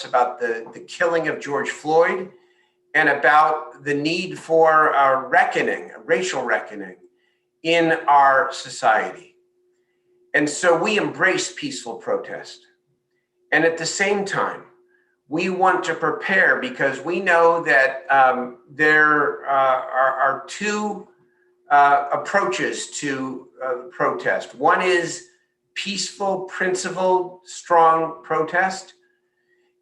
about the killing of George Floyd and about the need for a reckoning, a racial reckoning in our society. And so we embrace peaceful protest. And at the same time, we want to prepare because we know that there are two approaches to protest. One is peaceful, principled, strong protest.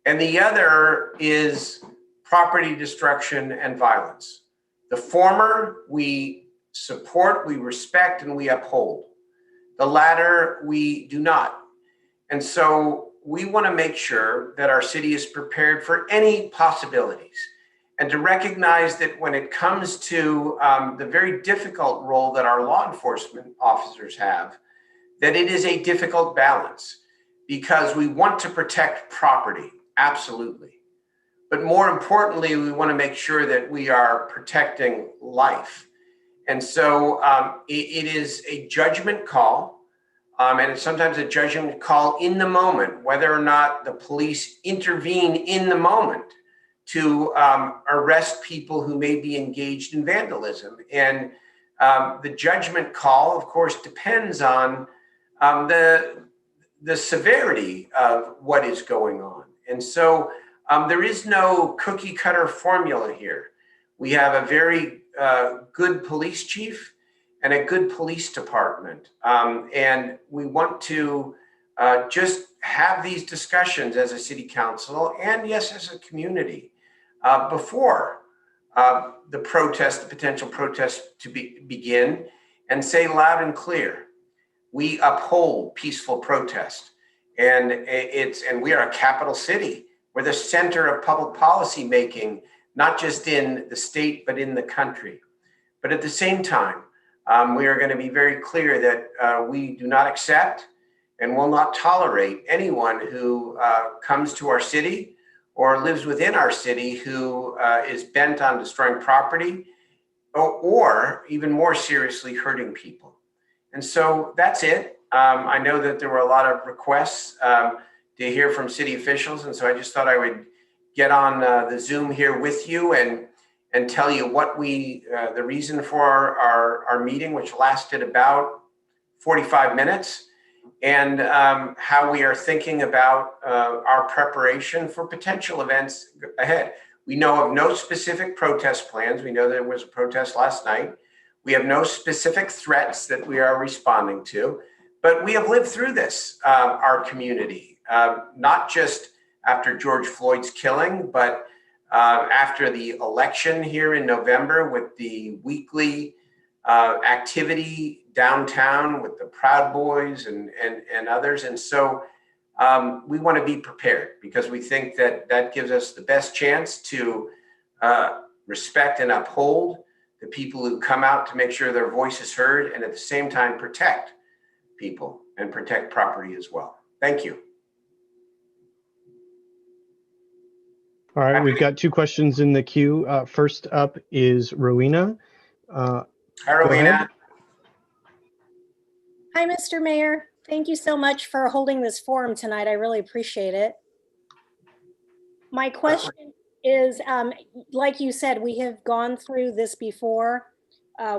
And the other is property destruction and violence. The former we support, we respect, and we uphold. The latter we do not. And so we want to make sure that our city is prepared for any possibilities and to recognize that when it comes to the very difficult role that our law enforcement officers have, that it is a difficult balance because we want to protect property, absolutely. But more importantly, we want to make sure that we are protecting life. And so it is a judgment call, and it's sometimes a judgment call in the moment, whether or not the police intervene in the moment to arrest people who may be engaged in vandalism. And the judgment call, of course, depends on the severity of what is going on. And so there is no cookie cutter formula here. We have a very good police chief and a good police department. And we want to just have these discussions as a city council and yes, as a community before the potential protest to begin and say loud and clear, we uphold peaceful protest. And we are a capital city. We're the center of public policy making, not just in the state, but in the country. But at the same time, we are going to be very clear that we do not accept and will not tolerate anyone who comes to our city or lives within our city who is bent on destroying property or even more seriously, hurting people. And so that's it. I know that there were a lot of requests to hear from city officials. And so I just thought I would get on the Zoom here with you and tell you what the reason for our meeting, which lasted about 45 minutes, and how we are thinking about our preparation for potential events ahead. We know of no specific protest plans. We know there was a protest last night. We have no specific threats that we are responding to, but we have lived through this, our community, not just after George Floyd's killing, but after the election here in November with the weekly activity downtown with the Proud Boys and others. And so we want to be prepared because we think that gives us the best chance to respect and uphold the people who come out to make sure their voice is heard and at the same time protect people and protect property as well. Thank you. All right, we've got two questions in the queue. First up is Rowena. Hi, Rowena. Hi, Mr. Mayor. Thank you so much for holding this forum tonight. I really appreciate it. My question is, like you said, we have gone through this before.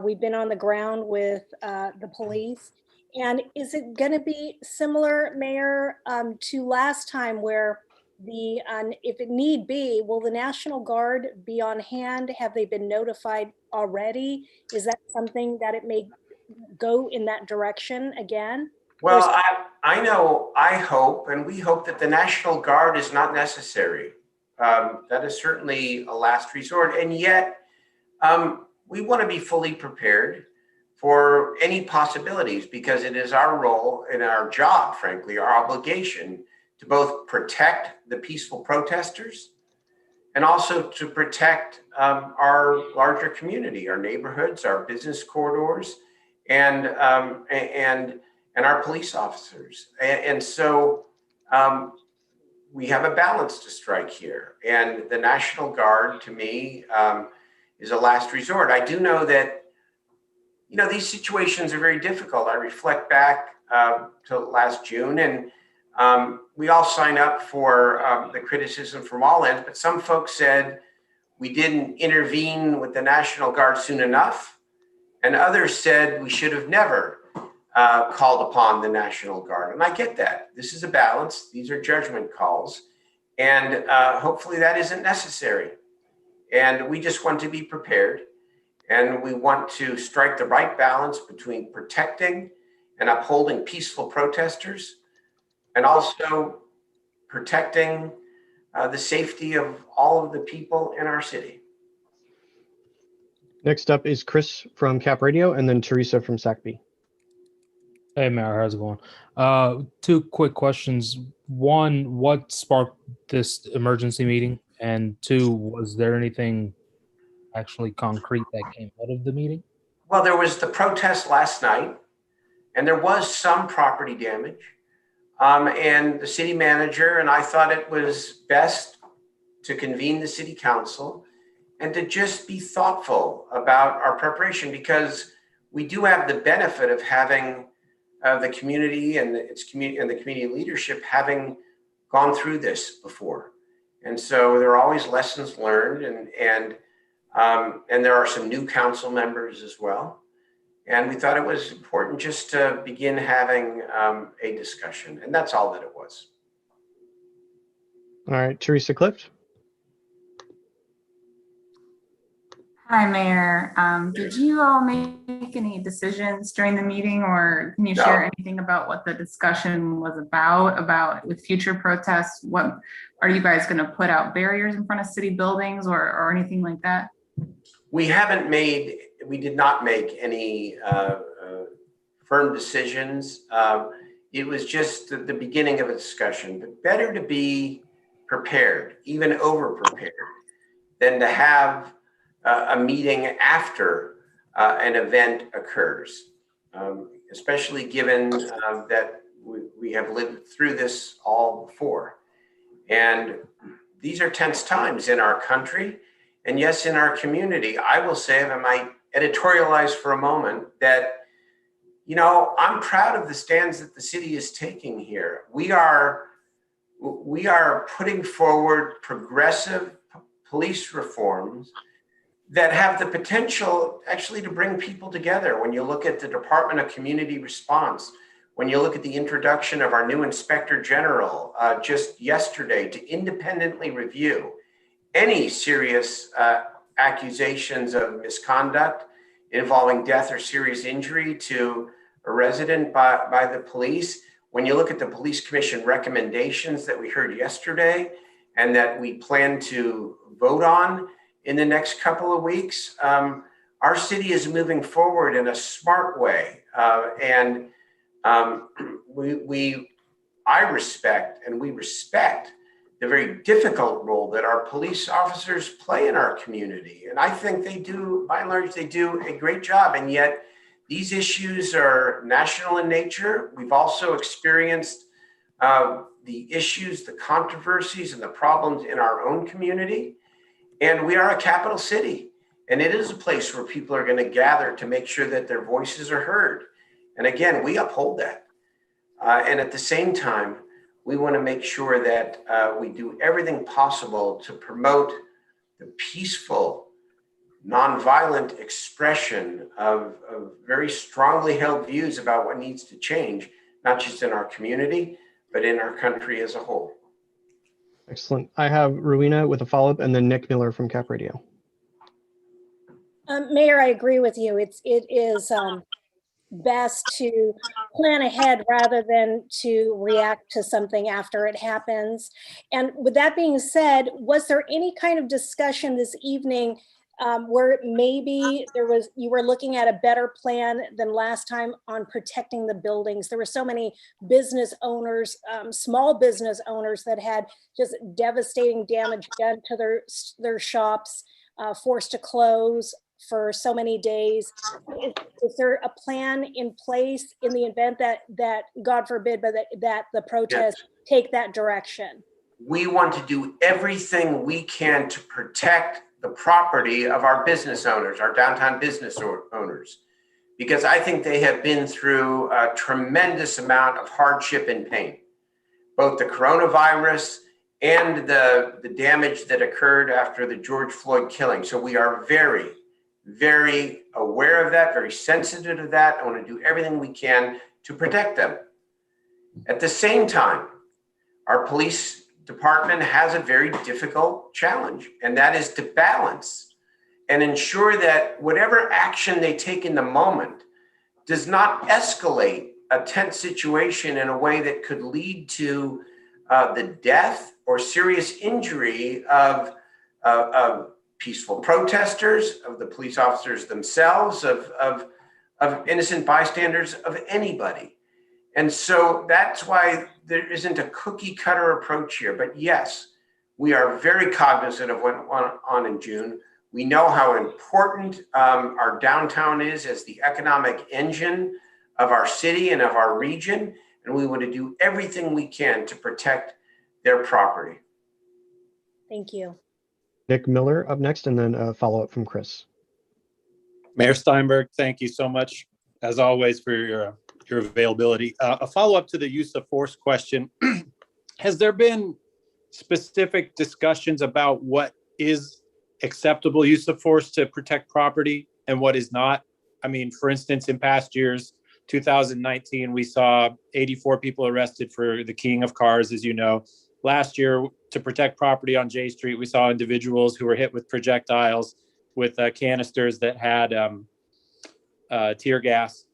We've been on the ground with the police. And is it going to be similar, Mayor, to last time where if it need be, will the National Guard be on hand? Have they been notified already? Is that something that it may go in that direction again? Well, I hope, and we hope that the National Guard is not necessary. That is certainly a last resort. And yet, we want to be fully prepared for any possibilities because it is our role and our job, frankly, our obligation to both protect the peaceful protesters and also to protect our larger community, our neighborhoods, our business corridors, and our police officers. And so we have a balance to strike here. And the National Guard, to me, is a last resort. I do know that, these situations are very difficult. I reflect back to last June, and We all sign up for the criticism from all ends, but some folks said we didn't intervene with the National Guard soon enough. And others said we should have never called upon the National Guard. And I get that. This is a balance. These are judgment calls. And hopefully that isn't necessary. And we just want to be prepared. And we want to strike the right balance between protecting and upholding peaceful protesters and also protecting the safety of all of the people in our city. Next up is Chris from Cap Radio, and then Teresa from SACB. Hey, Mayor, how's it going? Two quick questions. One, what sparked this emergency meeting? And two, was there anything actually concrete that came out of the meeting? Well, there was the protest last night, and there was some property damage. And the city manager and I thought it was best to convene the city council and to just be thoughtful about our preparation, because we do have the benefit of having the community and the community leadership having gone through this before. And so there are always lessons learned, and there are some new council members as well. And we thought it was important just to begin having a discussion, and that's all that it was. All right, Teresa Clift. Hi, Mayor. Did you all make any decisions during the meeting, or can you share anything about what the discussion was about with future protests? What are you guys going to put out barriers in front of city buildings or anything like that? We did not make any firm decisions. It was just the beginning of a discussion, but better to be prepared, even over prepared, than to have a meeting after an event occurs, especially given that we have lived through this all before. And these are tense times in our country, and yes, in our community. I will say, if I might editorialize for a moment, that, you know, I'm proud of the stands that the city is taking here. We are putting forward progressive police reforms that have the potential actually to bring people together. When you look at the Department of Community Response, when you look at the introduction of our new Inspector General just yesterday to independently review any serious accusations of misconduct involving death or serious injury to a resident by the police, when you look at the Police Commission recommendations that we heard yesterday and that we plan to vote on in the next couple of weeks, our city is moving forward in a smart way. I respect, and we respect, the very difficult role that our police officers play in our community. And I think they do, by and large, they do a great job. And yet these issues are national in nature. We've also experienced the issues, the controversies, and the problems in our own community. And we are a capital city, and it is a place where people are going to gather to make sure that their voices are heard. And again, we uphold that. And at the same time, we want to make sure that we do everything possible to promote the peaceful, nonviolent expression of very strongly held views about what needs to change, not just in our community, but in our country as a whole. Excellent. I have Rowena with a follow-up, and then Nick Miller from Cap Radio. Mayor, I agree with you. It is best to plan ahead rather than to react to something after it happens. And with that being said, was there any kind of discussion this evening where maybe you were looking at a better plan than last time on protecting the buildings? There were so many business owners, small business owners, that had just devastating damage done to their shops, forced to close for so many days. Is there a plan in place in the event that God forbid, but that the protests take that direction? We want to do everything we can to protect the property of our business owners, our downtown business owners, because I think they have been through a tremendous amount of hardship and pain. both the coronavirus and the damage that occurred after the George Floyd killing. So we are very, very aware of that, very sensitive to that. I want to do everything we can to protect them. At the same time, our police department has a very difficult challenge, and that is to balance and ensure that whatever action they take in the moment does not escalate a tense situation in a way that could lead to the death or serious injury of peaceful protesters, of the police officers themselves, of innocent bystanders, of anybody. And so that's why there isn't a cookie cutter approach here. But yes, we are very cognizant of what went on in June. We know how important our downtown is as the economic engine of our city and of our region. And we want to do everything we can to protect their property. Thank you. Nick Miller up next, and then a follow-up from Chris. Mayor Steinberg, thank you so much, as always, for your availability. A follow-up to the use of force question. Has there been specific discussions about what is acceptable use of force to protect property and what is not? I mean, for instance, in past years, 2019, we saw 84 people arrested for the keying of cars, as you know. Last year, to protect property on J Street, we saw individuals who were hit with projectiles with canisters that had tear gas.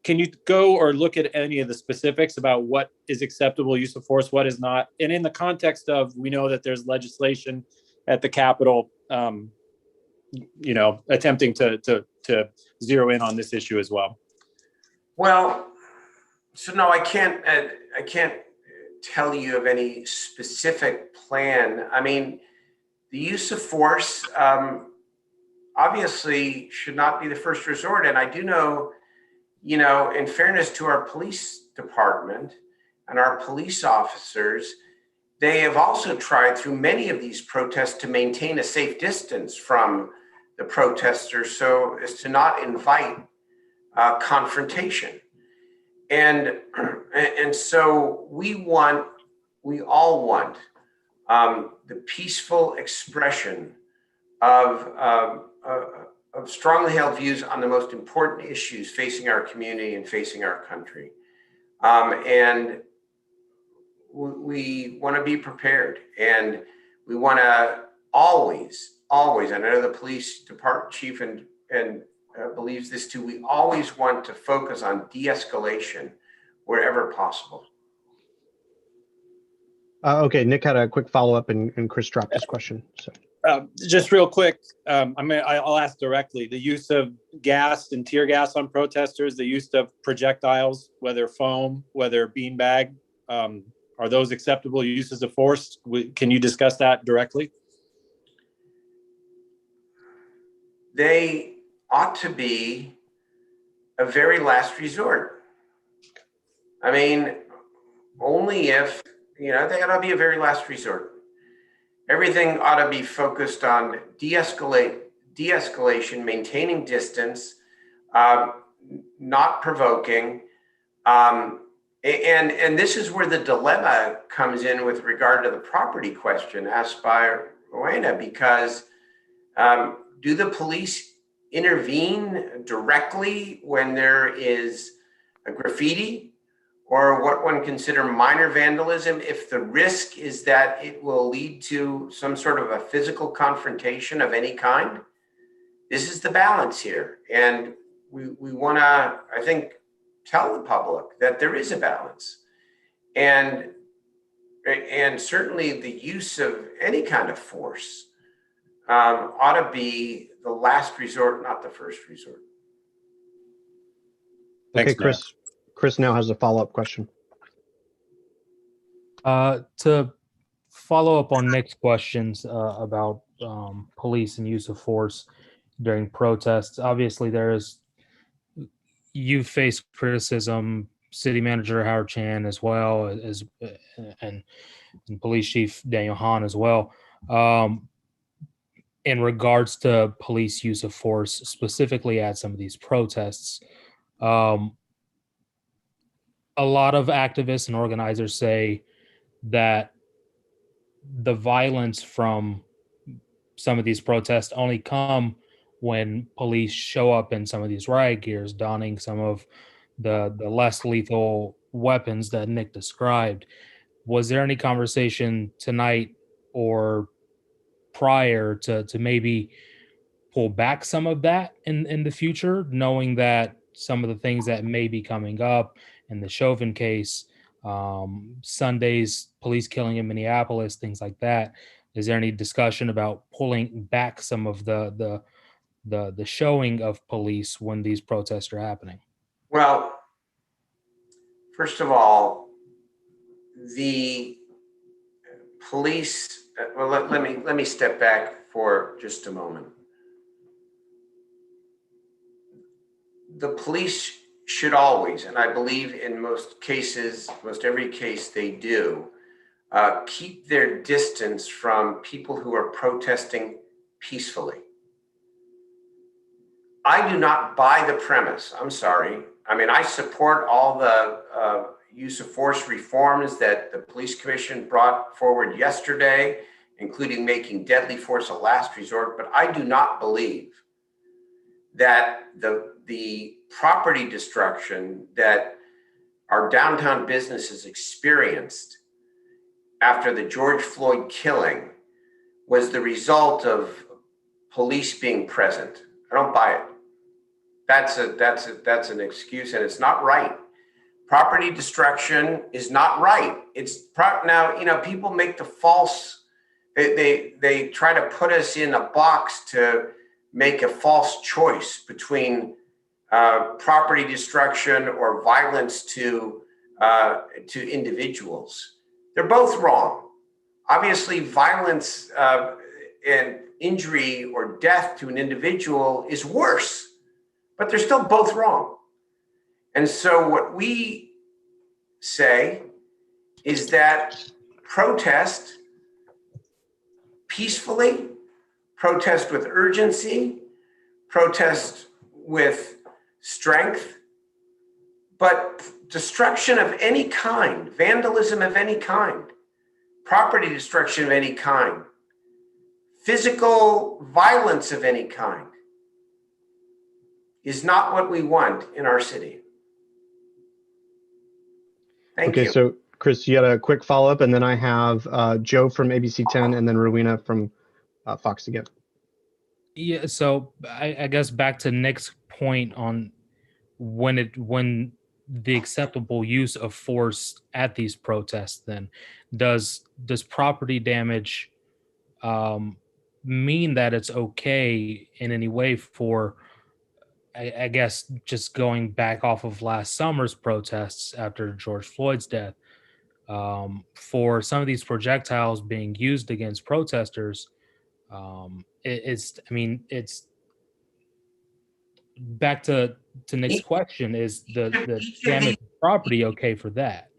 Can you go or look at any of the specifics about what is acceptable use of force, what is not? And in the context of, we know that there's legislation at the Capitol, attempting to zero in on this issue as well. Well, so no, I can't tell you of any specific plan. I mean, the use of force obviously should not be the first resort. And I do know, in fairness to our police department and our police officers, they have also tried through many of these protests to maintain a safe distance from the protesters so as to not invite confrontation. And so we all want the peaceful expression of strongly held views on the most important issues facing our community and facing our country. And we want to be prepared, and we want to always, and I know the police department chief and believes this too, we always want to focus on de-escalation wherever possible. Okay, Nick had a quick follow-up, and Chris dropped his question. So just real quick, I'll ask directly. The use of gas and tear gas on protesters, the use of projectiles, whether foam, whether beanbag, are those acceptable uses of force? Can you discuss that directly? They ought to be a very last resort. I mean, only if, they ought to be a very last resort. Everything ought to be focused on de-escalation, maintaining distance, not provoking. And this is where the dilemma comes in with regard to the property question asked by Rowena, because do the police intervene directly when there is a graffiti or what one consider minor vandalism if the risk is that it will lead to some sort of a physical confrontation of any kind? This is the balance here. And we want to, I think, tell the public that there is a balance. And certainly the use of any kind of force ought to be the last resort, not the first resort. Thanks, okay, Chris now has a follow-up question. To follow up on Nick's questions about police and use of force during protests, obviously you face criticism, City Manager Howard Chan as well as and Police Chief Daniel Hahn as well. In regards to police use of force, specifically at some of these protests, a lot of activists and organizers say that the violence from some of these protests only come when police show up in some of these riot gears, donning some of the less lethal weapons that Nick described. Was there any conversation tonight or prior to maybe pull back some of that in the future, knowing that some of the things that may be coming up in the Chauvin case, Sunday's police killing in Minneapolis, things like that? Is there any discussion about pulling back some of the showing of police when these protests are happening? Well, first of all, the police, well, let me step back for just a moment. The police should always, and I believe in most cases, most every case they do, keep their distance from people who are protesting peacefully. I do not buy the premise. I'm sorry. I mean, I support all the use of force reforms that the police commission brought forward yesterday, including making deadly force a last resort. But I do not believe that the property destruction that our downtown businesses experienced after the George Floyd killing was the result of police being present. I don't buy it. That's an excuse, and it's not right. Property destruction is not right. Now, you know, people make the false, they try to put us in a box to make a false choice between property destruction or violence to individuals. They're both wrong. Obviously, violence and injury or death to an individual is worse, but they're still both wrong. And so what we say is that protest peacefully, protest with urgency, protest with strength, but destruction of any kind, vandalism of any kind, property destruction of any kind, physical violence of any kind is not what we want in our city. Thank you. Okay, so Chris, you had a quick follow-up, and then I have Joe from ABC 10, and then Rowena from Fox again. Yeah, so I guess back to Nick's point on when the acceptable use of force at these protests, then does property damage mean that it's okay in any way for, I guess, just going back off of last summer's protests after George Floyd's death, for some of these projectiles being used against protesters? It's back to Nick's question: is the damage to property okay for that?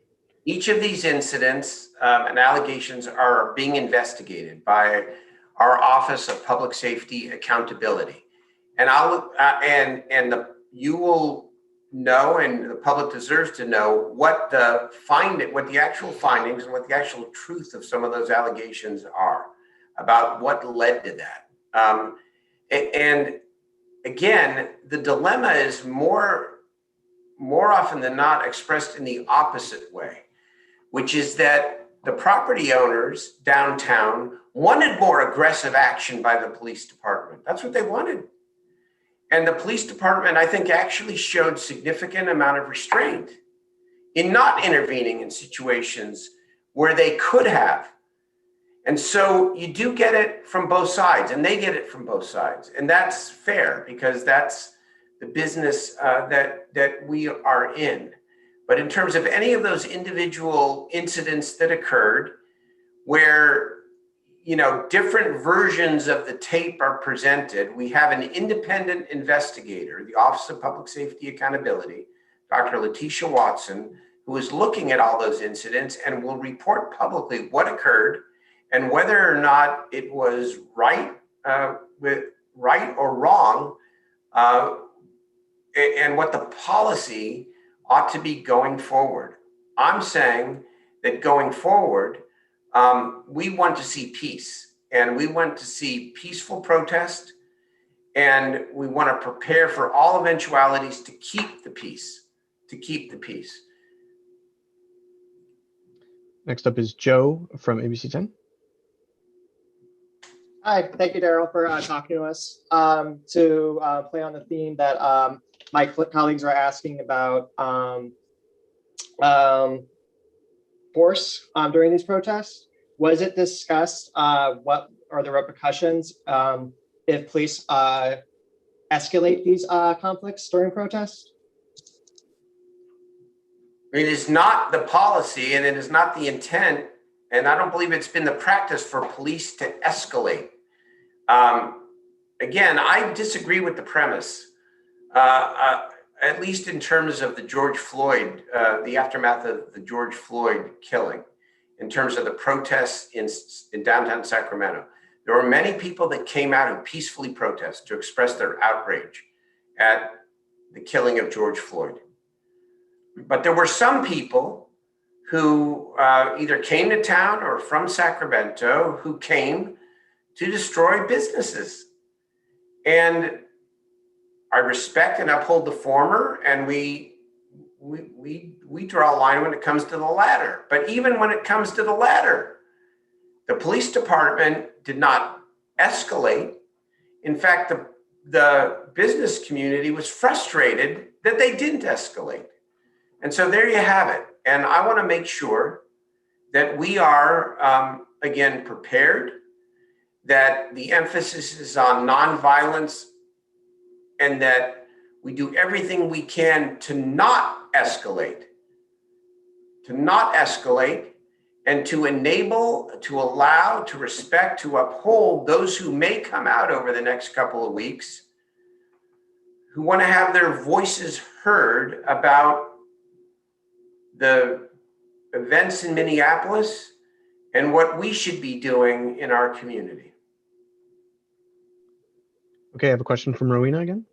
Each of these incidents and allegations are being investigated by our Office of Public Safety Accountability, and you will know, and the public deserves to know what the actual findings and what the actual truth of some of those allegations are about what led to that. And again, the dilemma is more often than not expressed in the opposite way, which is that the property owners downtown wanted more aggressive action by the police department. That's what they wanted. And the police department, I think, actually showed significant amount of restraint in not intervening in situations where they could have. And so you do get it from both sides, and they get it from both sides. And that's fair, because that's the business that we are in. But in terms of any of those individual incidents that occurred where, you know, different versions of the tape are presented, we have an independent investigator, the Office of Public Safety Accountability, Dr. Letitia Watson, who is looking at all those incidents and will report publicly what occurred and whether or not it was right or wrong, and what the policy ought to be going forward. I'm saying that going forward, we want to see peace, and we want to see peaceful protest, and we want to prepare for all eventualities to keep the peace, Next up is Joe from ABC 10. Hi, thank you, Daryl, for talking to us. To play on the theme that my colleagues are asking about force during these protests, was it discussed what are the repercussions if police escalate these conflicts during protests? It is not the policy, and it is not the intent, and I don't believe it's been the practice for police to escalate. Again, I disagree with the premise, at least in terms of the George Floyd, the aftermath of the George Floyd killing, in terms of the protests in downtown Sacramento. There were many people that came out and peacefully protested to express their outrage at the killing of George Floyd. But there were some people who either came to town or from Sacramento who came to destroy businesses. And I respect and uphold the former, and we draw a line when it comes to the latter. But even when it comes to the latter, the police department did not escalate. In fact, the business community was frustrated that they didn't escalate. And so there you have it. And I want to make sure that we are, again, prepared, that the emphasis is on nonviolence, and that we do everything we can to not escalate, and to enable, to allow, to respect, to uphold those who may come out over the next couple of weeks, who want to have their voices heard about the events in Minneapolis and what we should be doing in our community. Okay, I have a question from Rowena again.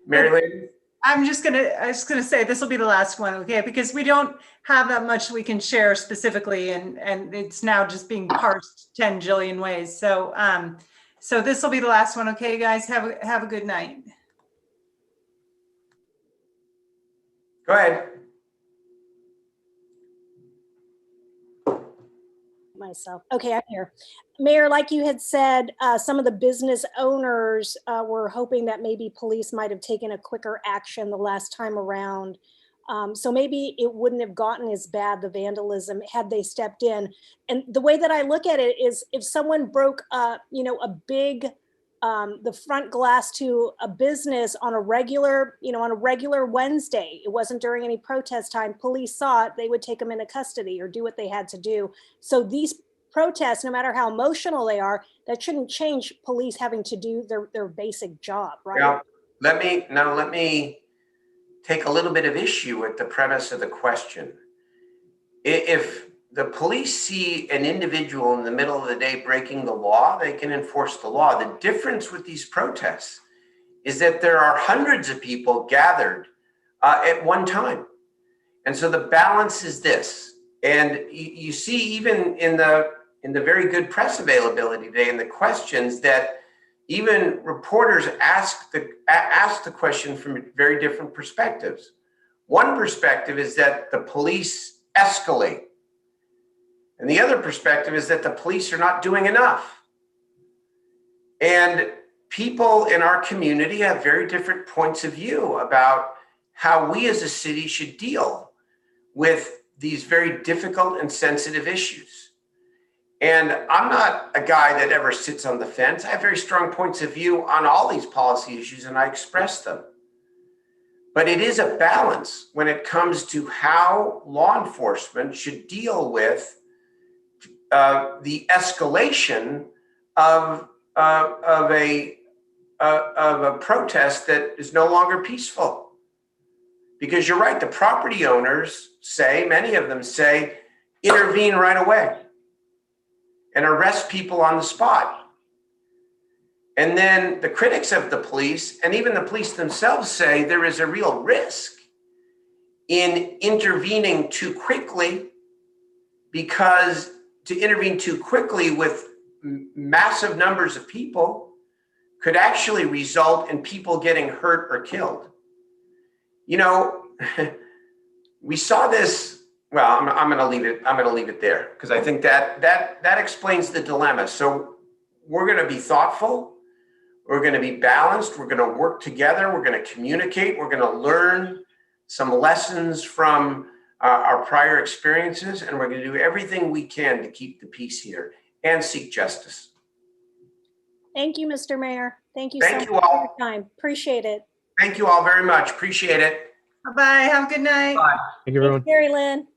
Mary Lynn? I was just gonna say this will be the last one, okay? Because we don't have that much we can share specifically, and it's now just being parsed 10 jillion ways. So so this will be the last one, okay, guys? Have a good night. Go ahead. Myself. Okay, I'm here. Mayor, like you had said, some of the business owners were hoping that maybe police might have taken a quicker action the last time around. So maybe it wouldn't have gotten as bad, the vandalism, had they stepped in. And the way that I look at it is, if someone broke, a big, the front glass to a business on a regular Wednesday, it wasn't during any protest time, police saw it, they would take them into custody or do what they had to do. So these protests, no matter how emotional they are, that shouldn't change police having to do their basic job, right? Now, let me take a little bit of issue with the premise of the question. If the police see an individual in the middle of the day breaking the law, they can enforce the law. The difference with these protests is that there are hundreds of people gathered at one time. And so the balance is this. And you see, even in the very good press availability today, in the questions, that even reporters ask the question from very different perspectives. One perspective is that the police escalate. And the other perspective is that the police are not doing enough. And people in our community have very different points of view about how we as a city should deal with these very difficult and sensitive issues. And I'm not a guy that ever sits on the fence. I have very strong points of view on all these policy issues, and I express them. But it is a balance when it comes to how law enforcement should deal with the escalation of a protest that is no longer peaceful. Because you're right, the property owners say, many of them say, intervene right away and arrest people on the spot. And then the critics of the police, and even the police themselves, say there is a real risk in intervening too quickly, because to intervene too quickly with massive numbers of people could actually result in people getting hurt or killed. You know, we saw this. Well, I'm going to leave it. I'm going to leave it there because I think that explains the dilemma. So we're going to be thoughtful. We're going to be balanced. We're going to work together. We're going to communicate. We're going to learn some lessons from our prior experiences, and we're going to do everything we can to keep the peace here and seek justice. Thank you, Mr. Mayor. Thank you Thank so you much all. for your time. Appreciate it. Thank you all very much. Appreciate it. Bye-bye. Have a good night. Bye. Thank you, everyone. Mary Lynn.